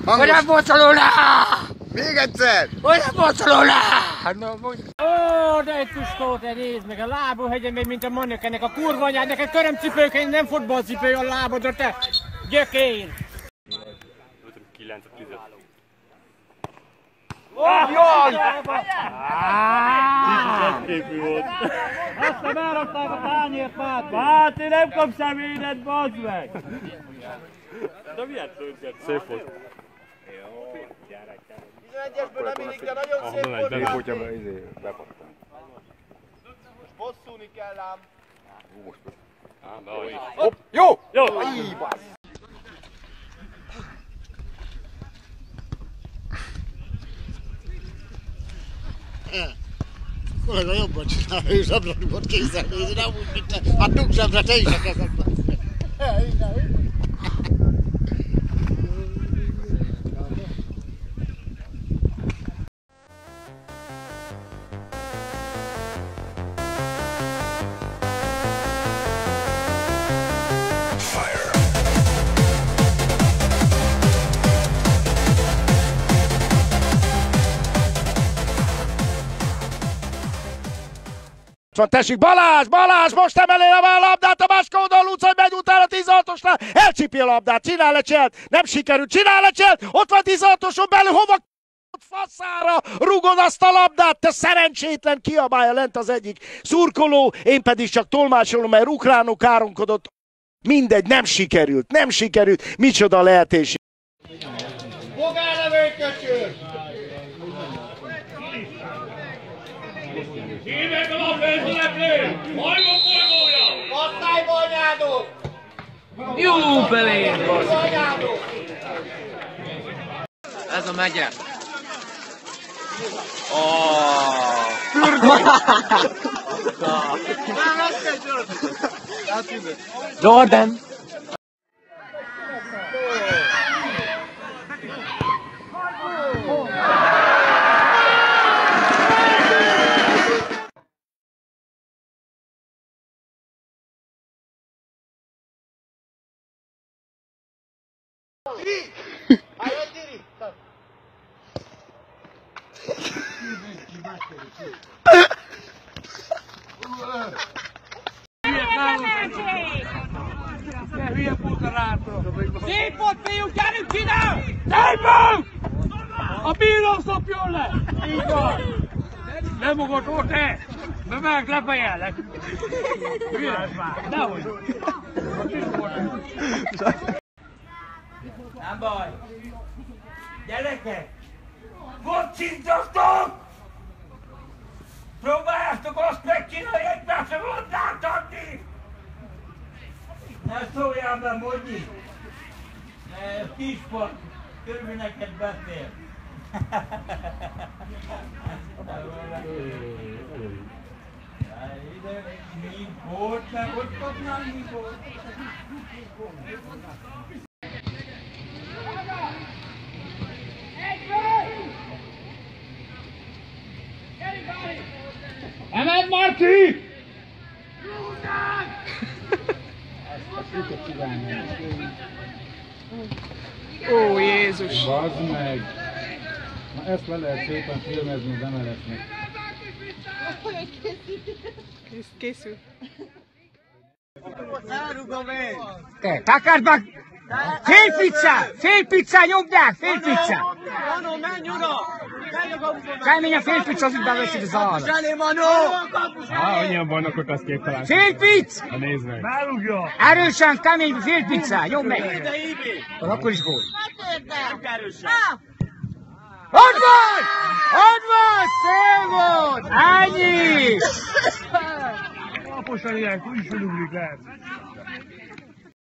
Olyan Barcelona! Még egyszer! Olyan Barcelona! Ó, de egy tuskó, te nézd meg, a lábúhegyen megy, mint a manök, ennek a kurva anyád, neked körömcipőként, nem futballcipő a lábadra, te gyökér! 9-10. Jaj! Képű volt. Aztán elrakták a tányért, Máté! Máté, nem kapsz személyed, bazd meg! De milyen tőzsett? Szép volt. 11-esből nem illik, de nagyon szép volt. Nem, Hogyha bepattan. Most bosszulni kell ám. Hopp! Jó! Jó! Kollega jobban csinálja, ő zsebladugott kézzel nézni, nem úgy, mint te. Hát dugd zsebre, te is a kezedbe. Tessék, Balázs, most emeli a labdát a másik oldalon, Lucaj megy utána 16-osnál, elcsipi a labdát, csinál lecselt, nem sikerült, csinál lecselt, ott van 16-oson belül, hova faszára rugod azt a labdát, te szerencsétlen, kiabálja lent az egyik szurkoló, én pedig csak tolmácsolom, mert ukránok káromkodott. Mindegy, nem sikerült, micsoda lehetés. Fogálevő köcsög! Hívják a labdázóleplő! Hajgok bolygója! Osztályba anyádok! Jó belé! Anyádok! Ez a megye. Jordan! Szép volt, fiúk, gyerünk, csinál! Szép volt! A bíró szopjon le! Így van! Nem ugató, te! De meg lefejellek! Hülye! Nehogy! Nem baj! Gyerekek! Focizzatok! Próbáljátok azt megcsinálni, egymásra labdát adni! Ne szóljál be, Mogyi! Kisport, körülbelül neked beszél. Mi volt, meg ott kapnál mi volt? Emeld már ki! Ó, Jézus! Bazd meg! Na ezt le lehet szépen filmezni az MLS-nek. Készül. Te, takard meg! Fél pizza, nyomdák, fél pizza! Manó, menj oda! Kemény a fél pizza, az úgy beveszed az arra. Zsani, Manó! Annyian vannak ott, azt képtelen. Fél pizza! Ha nézd meg. Erősen, kemény, fél pizza, nyomd meg! Az akkor is volt. Ott van! Ott van! Szép volt! Ennyi! Aposan ilyen, úgy is ugrik lehet.